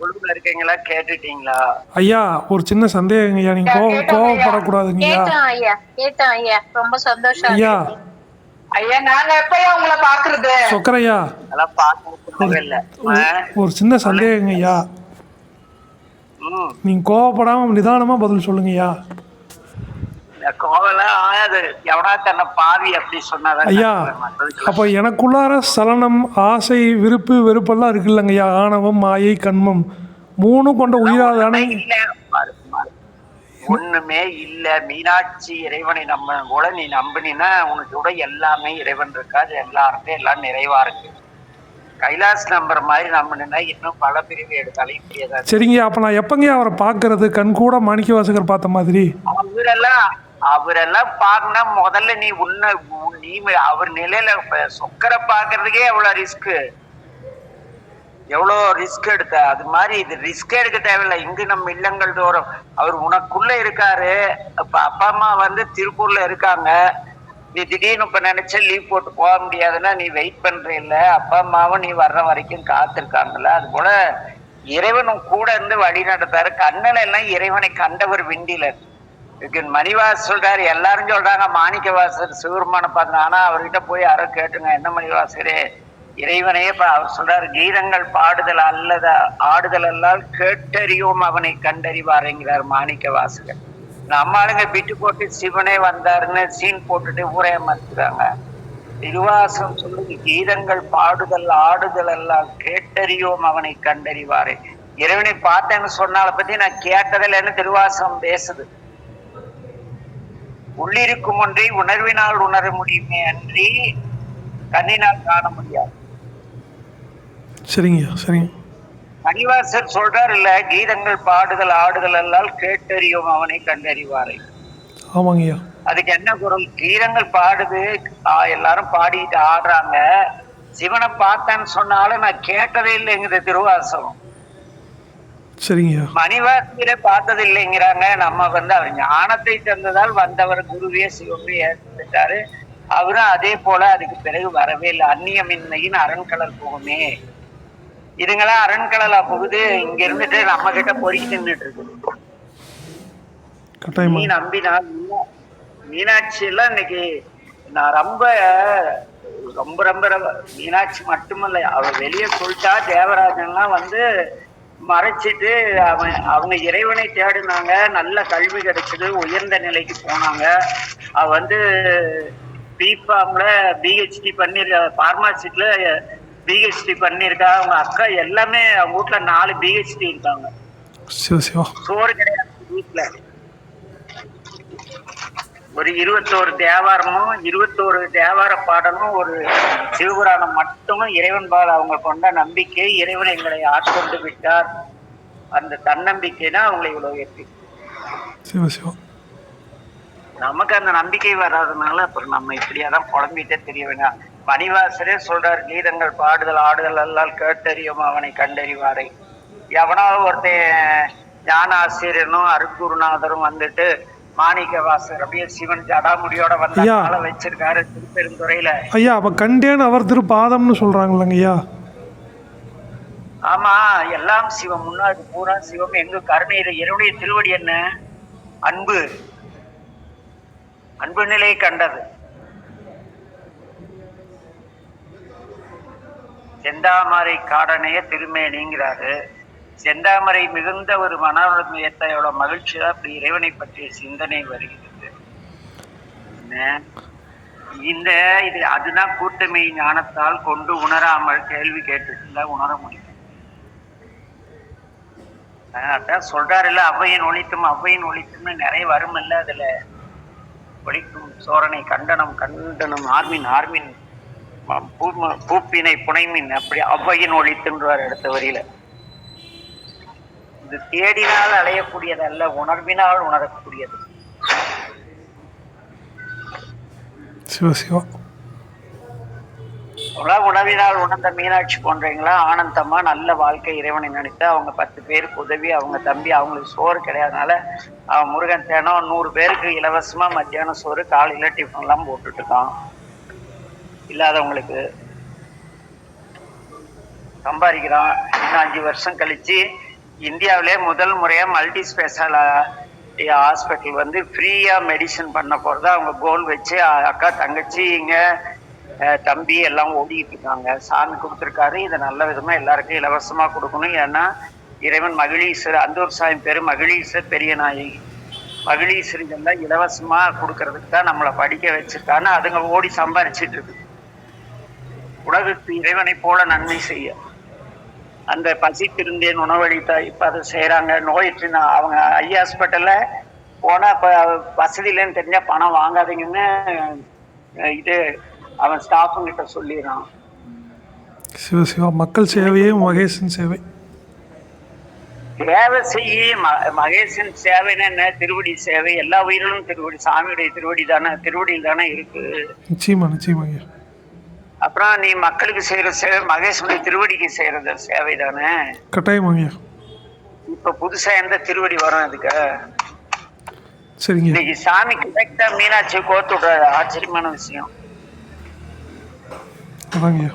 குழுல இருக்கீங்களா, கேட்டுட்டீங்களா ஐயா? ஒரு சின்ன சந்தேகம் ஐயா, நீங்க கோவப்படக்கூடாதுங்க ஐயா. கேட்டேன் ஐயா, ரொம்ப சந்தோஷம் ஐயா. ஐயா, நாங்க எப்பயா உங்களை பாக்குறது? சொக்கரையா, அதெல்லாம் பார்க்க ஒரு சின்ன சந்தேகங்க ஐயா. நீங்க கோவப்படாம நிதானமா பதில் சொல்லுங்க ஐயா. கோவலாம் ஆயாது, எவனா தன்னை பாவி அப்படி சொன்னாதான் ஐயா. அப்ப எனக்குள்ளார சலனம், ஆசை, விருப்பு, வெறுப்பெல்லாம் இருக்குல்லங்க ஐயா. ஆணவம், மாயை, கண்மம் 3 கொண்ட உயிராதானே? ஒண்ணுமே இல்ல. மீனாட்சி இறைவனை நம்ப கூட நீ நம்பினா உனக்கு கூட எல்லாமே இறைவன் இருக்காது. எல்லாருக்கும் எல்லாம் நிறைவா இருக்கு. கைலாஷ் நம்புற மாதிரி நம்பினா இன்னும் பல பிரிவு எடுத்தாலும் முடியாது. சரிங்க, அப்ப நான் எப்பங்க அவரை பாக்குறது? கண் கூட மாணிக்க வாசகர் பார்த்த மாதிரி. அவரெல்லாம் பாக்கனா முதல்ல நீ அவர் நிலையில சொக்கரை பாக்குறதுக்கே எவ்வளோ ரிஸ்க் எடுத்த. அது மாதிரி இது ரிஸ்க் எடுக்க தேவையில்லை. இங்கு நம்ம இல்லங்கள் தோறும் அவர் உனக்குள்ள இருக்காரு. இப்ப அப்பா அம்மா வந்து திருப்பூர்ல இருக்காங்க. நீ திடீர்னு இப்ப நினைச்ச லீவ் போட்டு போக முடியாதுன்னா நீ வெயிட் பண்ற இல்ல. அப்பா அம்மாவும் நீ வர்ற வரைக்கும் காத்திருக்காங்கல்ல. அது போல இறைவனும் கூட இருந்து வழி நடத்தாரு. கண்ணல எல்லாம் இறைவனை கண்டவர் விண்டிலர். மணிவாசர் சொல்றாரு, எல்லாரும் சொல்றாங்க மாணிக்கவாசர் சிவருமான பார்த்தாங்க. ஆனா அவர்கிட்ட போய் யாரோ கேட்டுங்க, என்ன மணிவாசரே இறைவனையே அவர் சொல்றாரு, கீதங்கள் பாடுதல் அல்லத ஆடுதல் எல்லாம் கேட்டறியோம் அவனை கண்டறிவாருங்கிறார் மாணிக்க வாசகர். நம்ம ஆளுங்க விட்டு போட்டு சிவனே வந்தாருன்னு சீன் போட்டுட்டு ஊரே மறுக்கிறாங்க. திருவாசகம் சொல்லுது, கீதங்கள் பாடுதல் ஆடுதல் எல்லாம் கேட்டறியோம் அவனை கண்டறிவாரு. இறைவனை பார்த்தேன்னு சொன்னால பத்தி நான் கேட்டதில்லைன்னு திருவாசகம் பேசுது. உள்ளிருக்கும் ஒன்றை உணர்வினால் உணர முடியுமே அன்றி கண்ணினால் காண முடியாது. சரிங்க, சரிங்க. மணிவாசர் சொல்றாரு இல்ல, கீதங்கள் பாடுதல் ஆடுதல் எல்லாம் கேட்டறியும் அவனை கண்டறிவாரை. ஆமாங்கய்யா. அதுக்கு என்ன பொருள்? கீதங்கள் பாடுது, எல்லாரும் பாடிட்டு ஆடுறாங்க. சிவனை பார்த்தேன்னு சொன்னாலும் நான் கேட்டதே இல்லைங்கிற திருவாசகம். சரிங்க. மணிவாசகரை பார்த்தது இல்லைங்கிறாங்க. நம்ம வந்து அவர் ஞானத்தை தந்ததால் வந்தவர் குருவே சிவமே ஏற்றுட்டாரு. அவரும் அதே போல அதுக்கு பிறகு வரவே இல்லை. அந்நியமின்மையின் அரண்கலர் போகுமே. இதுங்கெல்லாம் அரண்கலலா போகுது. இங்க இருந்துட்டு நம்ம கிட்ட பொறுக்கி நின்றுட்டு இருக்கு. நீ நம்பினால் மீனாட்சி எல்லாம் இன்னைக்கு நான் ரொம்ப ரொம்ப ரொம்ப மீனாட்சி மட்டுமல்ல, அவ வெளியே சொல்லிட்டா தேவராஜன்லாம் வந்து மறைச்சிட்டு அவங்க இறைவனை தேடினாங்க. நல்ல கல்வி கிடைச்சது, உயர்ந்த நிலைக்கு போனாங்க. அவ வந்து பிஃபார்ம்ல பிஹெச்டி பண்ணிருக்கா, பார்மாசிட்டில பிஹெச்டி பண்ணிருக்கா. அவங்க அக்கா எல்லாமே அவங்க வீட்டுல 4 பிஹெச்டி இருக்காங்க. சோறு கிடையாது வீட்டுல. ஒரு 21 தேவாரமும் 21 தேவார பாடலும் ஒரு சிவபுராணம் மட்டும் இறைவன் பால் அவங்க கொண்ட நம்பிக்கை, இறைவன் எங்களை ஆட்கொண்டு விட்டார், அந்த தன்னம்பிக்கை தான் அவங்களை இவ்வளவு ஏற்றி. சிவ சிவா. நமக்கு அந்த நம்பிக்கை வராதனால அப்புறம் நம்ம இப்படியாதான் புலம்பிட்டே தெரிய வேண்டாம். மணிவாசரே சொல்றார், கீதங்கள் பாடுதல் ஆடுதல் எல்லாம் கேட்டறியும் அவனை கண்டறிவாரை. எவனாவது ஒருத்தன் ஞான ஆசிரியனும் அருட்குருநாதரும் வந்துட்டு மாணிக்க வாசர் அப்படியே சிவன் ஜடாமுடியோட வந்தால வச்சிருக்காரு திருப்பெருந்துறையில. ஐயா அப்ப கண்டேன் அவர் திருப்பாதம்னு சொல்றாங்களங்க ஐயா. ஆமா, எல்லாம் சிவம், முன்னாடி பூரா சிவம். எங்க கருணையில என்னுடைய திருவடி என்ன? அன்பு, அன்பு நிலையை கண்டது. செந்தாமரை காடனைய திருமேனிங்கிறாரு. செந்தாமரை மிகுந்த ஒரு மனோரமையத்தையோட மகிழ்ச்சி தான் அப்படி இறைவனை பற்றிய சிந்தனை வருகிறது. இந்த இது அதுதான் கூட்டமை ஞானத்தால் கொண்டு உணராமல் கேள்வி கேட்டுல உணர முடியும். அதான் சொல்றாருல்ல, அவ்வையின் ஒழித்தும் அவ்வையின் ஒழித்தும்னு நிறைய வரும் இல்ல. அதுல ஒழிக்கும் சோரனை கண்டனம் கண்டனம் ஆர்மின் ஆர்மின் பூப்பினை புனைமின், அப்படி அவ்வையின் ஒழித்துன்றார் அடுத்த வரியில. இது தேடினால் அடையக்கூடியது அல்ல, உணர்வினால் உணரக்கூடியது. உணவினால் உணர்ந்த மீனாட்சி போன்றவங்களா ஆனந்தமா நல்ல வாழ்க்கை இறைவனை நினைத்து அவங்க 10 பேருக்கு உதவி, அவங்க தம்பி அவங்களுக்கு சோறு கிடையாதுனால அவன் முருகன் தினம் 100 பேருக்கு இலவசமா மத்தியானம் சோறு காலையில டிஃபன் எல்லாம் போட்டுட்டு இருக்கான். இல்லாதவங்களுக்கு சம்பாதிக்கிறான். இன்னும் 5 வருஷம் கழிச்சு இந்தியாவிலே முதல் முறையா மல்டி ஸ்பெஷாலிட்டி ஹாஸ்பிட்டல் வந்து ஃப்ரீயா மெடிசன் பண்ண போறதா அவங்க கோல் வச்சு அக்கா தங்கச்சி இங்க தம்பி எல்லாம் ஓடிக்கிட்டு இருக்காங்க. சாமி கொடுத்துருக்காரு, இதை நல்ல விதமா எல்லாருக்கும் இலவசமா கொடுக்கணும். ஏன்னா இறைவன் மகிழீஸ்வரர், அந்தூர் சாமி பேரு மகிழீஸ்வரர் பெரிய நாயகி. மகிழீஸ்வரி எல்லாம் இலவசமா கொடுக்கறதுக்கு தான் நம்மளை படிக்க வச்சிருக்கான்னு அதுங்க ஓடி சம்பாரிச்சிட்டு இருக்கு. உலகுக்கு இறைவனை போல நன்மை செய்ய அந்த பசித்திருந்தேன் உணவளித்தா இப்ப அதை செய்யறாங்க. நோயிற்று அவங்க ஐ ஹாஸ்பிட்டல்ல போனா இப்ப வசதி இல்லைன்னு தெரிஞ்சா பணம் வாங்காதீங்கன்னு இது அவன் ஸ்டாஃபும் கிட்ட சொல்லிடுறான். சிவசிவா. மக்கள் சேவையே மகேசன் சேவை. சேவை செய்ய மகேசன் சேவைன்னு என்ன? திருவடி சேவை. எல்லா உயிரிலும் திருவடி, சாமியுடைய திருவடி தானே, திருவடியில் தானே இருக்கு. நிச்சயமா நிச்சயமா. அப்புறம் நீ மக்களுக்கு செய்யற சேவை மகேசனுடைய திருவடிக்கு செய்யறது சேவை தானே. கட்டாயமாங்க. இப்ப புதுசா எந்த திருவடி வரும் அதுக்கு? சரிங்க. இன்னைக்கு சாமி கரெக்டா மீனாட்சி கோத்து விடுற ஆச்சரியமான விஷயம்.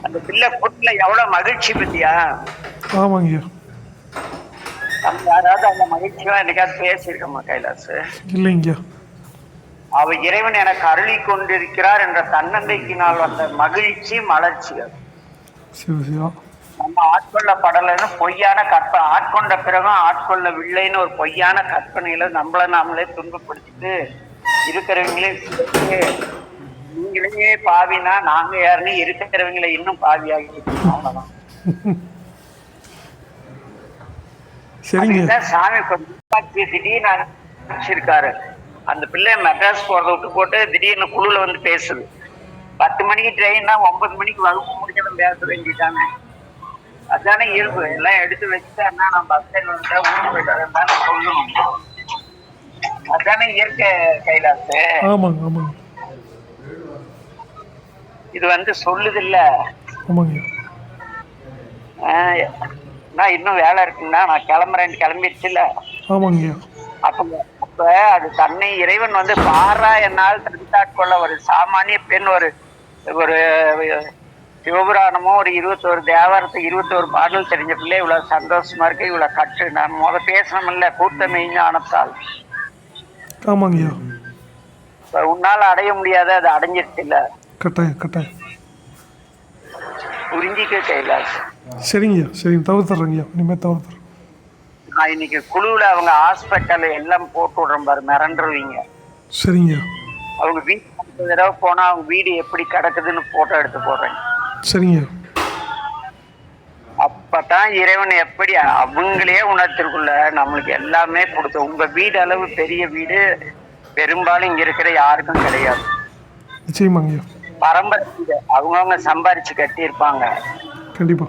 அந்த பிள்ளை கூட்டுல எவ்வளவு மகிழ்ச்சி பத்தியா? ஆமாங்க. நம்ம யாராவது அந்த மகிழ்ச்சியா என்னைக்காவது பேசியிருக்கோமா கைலாசு? இல்லைங்க. அவ இறைவன் எனக்கு அருளி கொண்டிருக்கிறார் என்ற தன்னம்பிக்கையினால் வந்த மகிழ்ச்சி மலர்ச்சி. நம்ம ஆட்கொள்ளப்படலைன்னு பொய்யான கற்பனை, ஆட்கொண்ட பிறகும் ஆட்கொள்ளவில்லைன்னு ஒரு பொய்யான கற்பனையில நம்மள நாமளே துன்பப்படுத்திட்டு இருக்கிறவங்களே நீங்களே பாவினா நாங்க யாருன்னு இருக்கிறவங்களை இன்னும் பாவியாகி அவ்வளவுதான். சாமி திடீர்னு அனுப்பிச்சிருக்காரு. அந்த பிள்ளை மெட்ராஸ் போறதை விட்டு போட்டு திடீர்னு குழுல வந்து பேசுது. 10 மணிக்கு ட்ரெயின்னா 9 மணிக்கு வகுப்பு முடிக்கணும் பேச வேண்டியதானே. அதுதானே இயல்பு. எல்லாம் எடுத்து வச்சுட்டு அண்ணா நான் பஸ் ஸ்டாண்ட் வந்துட்டா ஊருக்கு போயிட்டு சொல்லணும். அதுதானே இயற்கை கைலாசு. இது வந்து சொல்லுது இல்ல. நான் இன்னும் வேலை இருக்குன்னா நான் கிளம்புறேன், கிளம்பிடுச்சு இல்ல. அப்ப அது தன்னை இறைவன் வந்து பாரா என்னால் தடுத்தாட்கொள்ள ஒரு சாமானிய பெண் ஒரு ஒரு சிவபுராணமோ ஒரு 21 தேவாரத்துக்கு 21 பாடல் தெரிஞ்ச பிள்ளை இவ்வளவு சந்தோஷமா இருக்கு. இவ்வளவு கற்று நான் பேசணும் இல்ல கூட்டமை ஞானத்தால். உன்னால அடைய முடியாத அது அடைஞ்சிருச்சு இல்ல. புரிஞ்சிக்க கைலாஸ். சரிங்க சரிங்க, தவிர்த்துறேங்க. இனிமே தவிர்த்துறேன். நான் இன்னைக்கு குழுவுல அவங்க ஹாஸ்பிட்டல் எல்லாம் போட்டு விடுறேன் பாரு, மிரண்டுருவீங்க. சரிங்க. அவங்க வீட்டு தடவை போனா அவங்க வீடு எப்படி கிடக்குதுன்னு போட்டோ எடுத்து போடுறேன். சரிங்க. அப்பதான் இறைவன் எப்படி அவங்களே உணர்த்திற்குள்ள நம்மளுக்கு எல்லாமே கொடுத்து. உங்க வீடு அளவு பெரிய வீடு பெரும்பாலும் இங்க இருக்கிற யாருக்கும் கிடையாது. நிச்சயமாங்க ஐயா. பரம்பரை வீடு அவங்கவுங்க சம்பாரிச்சு கட்டி இருப்பாங்க. கண்டிப்பா.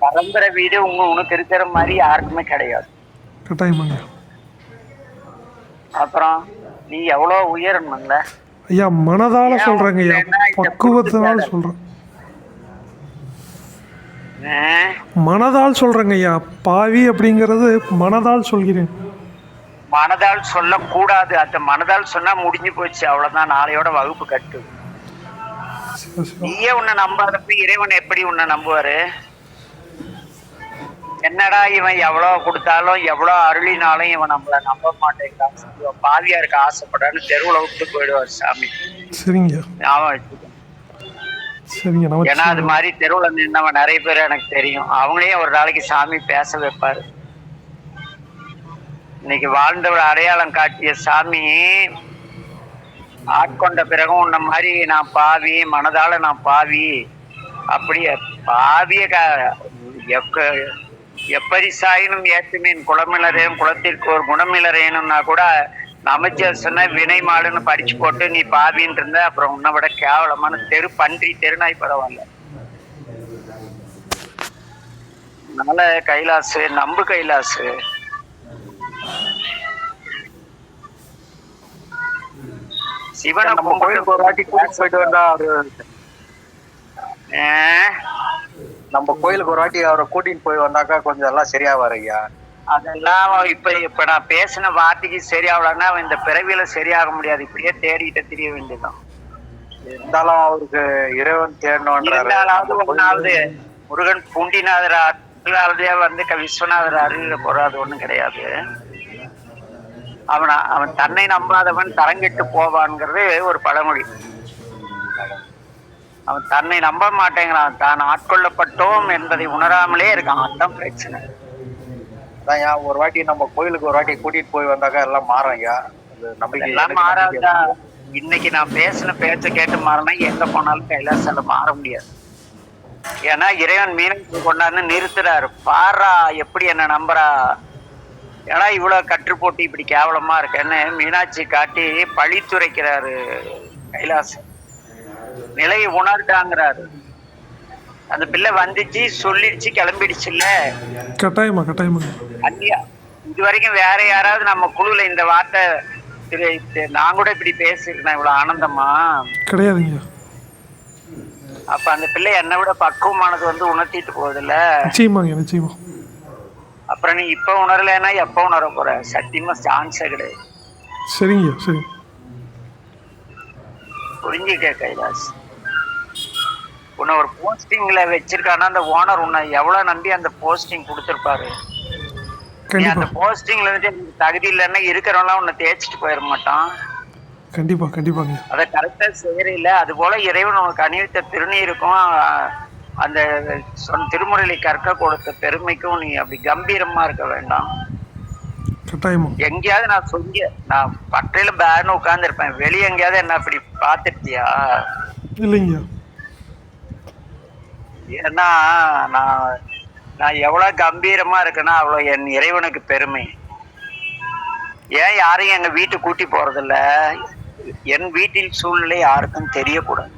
பரம்பரை வீடு உனக்கு இருக்கிற மாதிரி யாருக்குமே கிடையாது. கட்டாயமாங்க. அப்புறம் நீ எவ்வளவு உயரணும்ல ஐயா. மனதால சொல்றேங்க ஐயா, பக்குவத்தினால சொல்றேன். மனதால் சொல்றேங்க ஐயா. பாவி அப்படிங்கிறது மனதால் சொல்கிறேன். மனதால் சொல்லக்கூடாது. அந்த மனதால் சொன்னா முடிஞ்சு போச்சு, அவ்வளவுதான். நாளையோட வகுப்பு கட்டு. நீயே உன்னை நம்பாதப்ப இறைவன் எப்படி உன்னை நம்புவாரு? என்னடா இவன் எவ்வளவு கொடுத்தாலும் எவ்வளவு அருளினாலும் இவன் நம்மள நம்ப மாட்டேங்கிறான், இவன் பாவியா இருக்க ஆசைப்படான்னு தெருவுல விட்டு போயிடுவார் சாமி. சரிங்க. ஞாபகம் வச்சுக்கோ. சரிங்க. ஏன்னா அது மாதிரி தெருவுல நின்னவன் நிறைய பேர் எனக்கு தெரியும். அவங்களையும் ஒரு நாளைக்கு சாமி பேச வைப்பாரு. இன்னைக்கு வாழ்ந்தவர் அடையாளம் காட்டிய சாமி ஆட்கொண்ட பிறகும் உன்ன மாதிரி நான் பாவி, மனதால நான் பாவி, அப்படியே பாவிய எப்பரிசாயினும் ஏற்றுமீன் குளமிலரேனும் குளத்திற்கு ஒரு குணமிலரேனும்னா கூட அமைச்சர் சொன்ன வினை மாடுன்னு படிச்சு போட்டு நீ பாவின்னு இருந்த, அப்புறம் உன்னை விட கேவலமான தெரு பன்றி தெருநாய் பரவாயில்ல. அதனால கைலாசு நம்பு. கைலாசு சிவனை கோயிலுக்கு ஒரு வாட்டி கூட்டிட்டு போயிட்டு வந்தா நம்ம கோயிலுக்கு ஒரு வாட்டி அவரை கூட்டிட்டு போய் வந்தாக்கா கொஞ்சம் எல்லாம் சரியாவாரு ஐயா. அதெல்லாம் இப்ப நான் பேசின வார்த்தைக்கு சரியாகலன்னா அவன் இந்த பிறவியில சரியாக முடியாது. இப்படியே தேடிட்டு தெரிய வேண்டியதான். இருந்தாலும் அவருக்கு இறைவன் தேடணும். ஒன்னாவது முருகன் பூண்டிநாதர் அருளாவதே வந்து விஸ்வநாதர் அருளில போறாது ஒண்ணும் கிடையாது. அவன் தன்னை நம்பாதவன் தரங்கிட்டு போவான்ங்கிறது ஒரு பழமொழி. அவன் தன்னை நம்ப மாட்டேங்கிறான், தான் ஆட்கொள்ளப்பட்டோம் என்பதை உணராமலே இருக்கான். அதுதான் பிரச்சனை. ஒரு வாட்டி நம்ம கோயிலுக்கு ஒரு வாட்டி கூட்டிட்டு போய் வந்தாக்கா எல்லாம் மாறும் ஐயா. நம்பிக்கை எல்லாம் மாறாதா? இன்னைக்கு நான் பேசின பேச்ச கேட்டு மாறினா எங்க போனாலும் கைலாசால மாற முடியாது. ஏன்னா இறைவன் மீனாட்சி கொண்டாந்து நிறுத்துறாரு. பாரா எப்படி என்ன நம்புறா, ஏன்னா இவ்வளவு கற்று போட்டு இப்படி கேவலமா இருக்கேன்னு மீனாட்சி காட்டி பழித்துரைக்கிறாரு. கைலாசம் நிலையை உணர்ந்தாங்கிறாரு. அந்த பிள்ளை வந்துச்சு, சொல்லிடுச்சு, கிளம்பிடுச்சு. இல்ல கட்டாயமா கட்டாயமா அன்னியா இது வரைக்கும் வேற யாராவது நம்ம குழுல இந்த வார்த்தை நான் கூட இப்படி பேசிருக்கேன் இவ்வளவு ஆனந்தமா கிடையாதுங்க. அப்ப அந்த பிள்ளை என்னை விட பக்குவமானது வந்து உணர்த்திட்டு போகுதுல்ல. நிச்சயமாங்க நிச்சயமா. அப்புறம் நீ இப்ப உணரலைன்னா எப்ப உணர போற? சத்தியமா சான்ஸே கிடையாது. சரிங்க சரி. புரிஞ்சுக்க கைலாஸ். உன்னை ஒரு போஸ்டிங்ல வச்சிருக்கானா அந்த ஓனர் உன்னை எவ்வளவு நம்பி அந்த போஸ்டிங் கொடுத்துருப்பாரு. நீ அந்த போஸ்டிங்ல இருந்து தகுதி இல்லைன்னா இருக்கிறவங்களாம் உன்னை தேய்ச்சிட்டு போயிட மாட்டான். கண்டிப்பா கண்டிப்பாங்க. அதை கரெக்டா செய்யறீல்ல. அது போல இறைவன் உனக்கு அணிவித்த திருநீருக்கும் அந்த திருமுறையை கற்க கொடுத்த பெருமைக்கும் நீ அப்படி கம்பீரமா இருக்க வேண்டாம். கட்டாயமா. எங்கேயாவது நான் நான் பட்டையில பேர்னு உட்கார்ந்து இருப்பேன், வெளியே எங்கேயாவது என்ன அப்படி பாத்துட்டியா? இல்லைங்க. ஏன்னா நான் எவ்வளவு கம்பீரமா இருக்கேன்னா அவ்வளவு என் இறைவனுக்கு பெருமை. ஏன் யாரையும் எங்க வீட்டுக்கு கூட்டி போறதில்ல? என் வீட்டில் சூழ்நிலை யாருக்கும் தெரியக்கூடாது.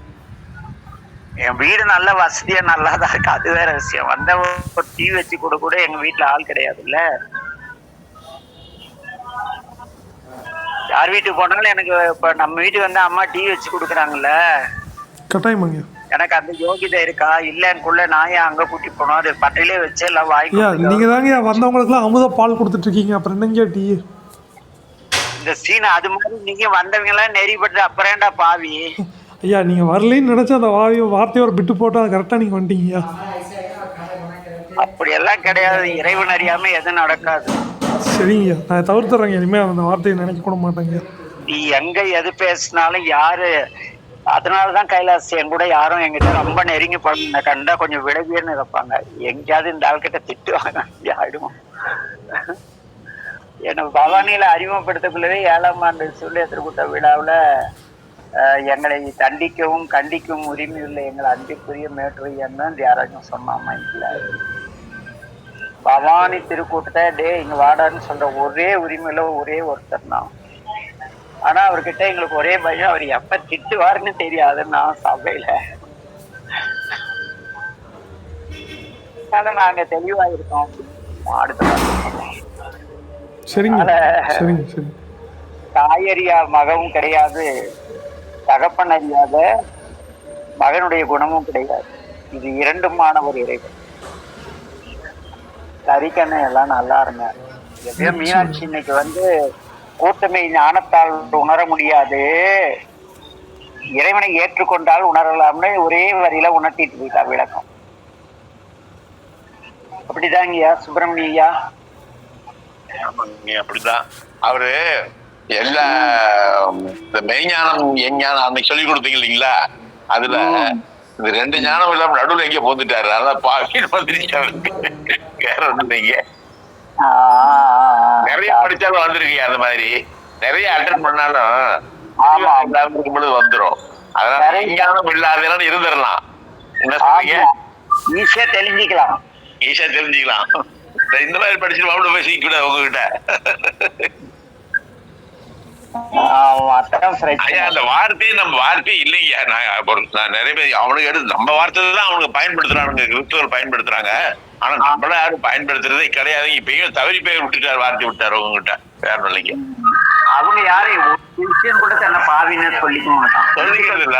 என் வீடு நல்ல வசதியா நல்லாதான் இருக்கு, அது வேற விஷயம். வந்த ஒரு டீ வச்சு கூட எங்க வீட்டுல ஆள் கிடையாதுல்ல. யார் வீட்டுக்கு போனாலும் எனக்கு இப்ப நம்ம வீட்டுக்கு வந்து அம்மா டீ வச்சு கொடுக்குறாங்கல்ல. கட்டாயமாங்க. எனக்கு அந்த யோகிதை இருக்கா இல்லைன்னுக்குள்ள நான் ஏன் அங்க கூட்டி போனோம்? அது பட்டையிலே வச்சு எல்லாம் வாங்கி. நீங்க தாங்க வந்தவங்களுக்குலாம் அமுத பால் கொடுத்துட்டு இருக்கீங்க, அப்புறம் என்னங்க டீ? இந்த சீனை அது மாதிரி நீங்க வந்தவங்க எல்லாம் நெறிப்பட்டு அப்புறம்டா பாவி. ஐயா நீங்க வரலன்னு நினைச்சா அந்த வார்த்தையை ஒரு பிட்டு போட்டு அதை கரெக்டா நீங்க வந்துட்டீங்க. அப்படி எல்லாம் கிடையாது, இறைவன் அறியாம எதுவும் நடக்காது. சரிங்க, நான் தவிர்த்துறேங்க. இனிமே அந்த வார்த்தையை நினைக்க கூட மாட்டேங்க. நீ எங்க எது பேசினாலும் யாரு, அதனாலதான் கைலாஸ் என் கூட யாரும் எங்கிட்ட ரொம்ப நெருங்கி பண்ண கண்டா கொஞ்சம் விலகியன்னு இருப்பாங்க. எங்கேயாவது இந்த ஆள்கிட்ட திட்டுவாங்க ஆயிடுவோம். எனக்கு பவானியில அறிமுகப்படுத்தக்குள்ளவே 7ஆம் ஆண்டு சூழியத்திற்கு கூட்ட விழாவில் எங்களை தண்டிக்கவும் கண்டிக்கவும் உரிமை உள்ள எங்களை அன்பிற்குரிய மேற்றுன்னு யாராச்சும் சொன்னாமா? இல்ல, பவானி திருக்கூட்டத்தை டே இங்க வாடான்னு சொல்ற ஒரே உரிமையில ஒரே ஒருத்தர் தான். ஆனா அவர்கிட்ட எங்களுக்கு ஒரே பயம், அவர் எப்ப திட்டுவாருன்னு தெரியாதுன்னா சபையில. ஆனா நாங்க தெளிவா இருக்கோம். அடுத்த சரிங்க சரிங்க சரி. தாயறியா மகவும் கிடையாது, தகப்பன் அறியாத மகனுடைய குணமும் கிடையாது. இது இரண்டுமான ஒரு இறைவன். சரிக்கண்ணு எல்லாம் நல்லா இருங்க. எப்படியோ மீனாட்சி இன்னைக்கு வந்து கூட்டமை ஞானத்தால் உணர முடியாது, இறைவனை ஏற்றுக்கொண்டால் உணரலாம்னு ஒரே வரியில உணர்த்திட்டு இருக்கா விளக்கம். அப்படிதாங்கய்யா சுப்பிரமணியா. அப்படிதான் அவரு எல்லா இந்த மெய்ஞானம் எஞ்ஞானம் அன்னைக்கு சொல்லி கொடுத்தீங்க இல்லைங்களா, அதுல இந்த ரெண்டு ஞானம் இல்லாம நடுவில் எங்க போந்துட்டாரு. அதான் பாக்கின்னு வந்துருச்சு. வேற ஒண்ணு இல்லைங்க. நிறைய படிச்சாலும் வந்துருக்கீங்க. அந்த மாதிரி நிறைய அட்டன் பண்ணாலும் இருக்கும்போது வந்துடும். அதனால ஞானம் இல்லாத இருந்துடலாம். என்ன சொல்றீங்க? ஈஸியா தெரிஞ்சுக்கலாம். ஈஸியா தெரிஞ்சுக்கலாம். இந்த மாதிரி படிச்சுட்டு மாப்பிள்ள போய் சீக்கிரம் உங்ககிட்ட அந்த வார்த்தையே நம்ம வார்த்தையே இல்லையா. நான் நிறைய பேர் அவனுக்கு எடுத்து நம்ம வார்த்தை தான் அவனுக்கு பயன்படுத்துறானுங்க, கிறிஸ்தவர்கள் பயன்படுத்துறாங்க. ஆனா நம்மள யாரும் பயன்படுத்துறதே கிடையாது. இப்பயும் தவறி போய் விட்டுட்டாரு, வார்த்தை விட்டாரு உங்ககிட்ட. வேற இல்லைங்க. அவங்க யாரு விஷயம் கூட தன்னை பாவின்னு சொல்லிக்க மாட்டான், சொல்லிக்கிறது இல்ல.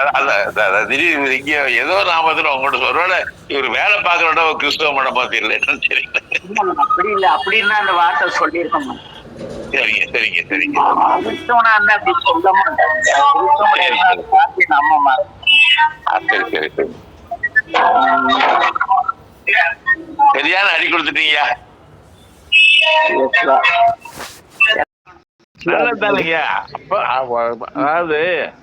திடீர்னு இங்க ஏதோ நாமத்துல உங்கள்கிட்ட ஒருவேளை இவர் வேலை பார்க்கறோட ஒரு கிறிஸ்தவ மண்டபமா தெரியல. அப்படி இல்ல, அப்படின்னா அந்த வார்த்தை சொல்லியிருக்க மாட்டேன். சரிங்க சரிங்க சரிங்க. கிறிஸ்தவனா இருந்தா அப்படி சொல்ல மாட்டேன். நம்ம சரி சரி சரி. சரியான அடி கொடுத்துட்டீங்க. நல்லதானுங்க. அப்ப அதாவது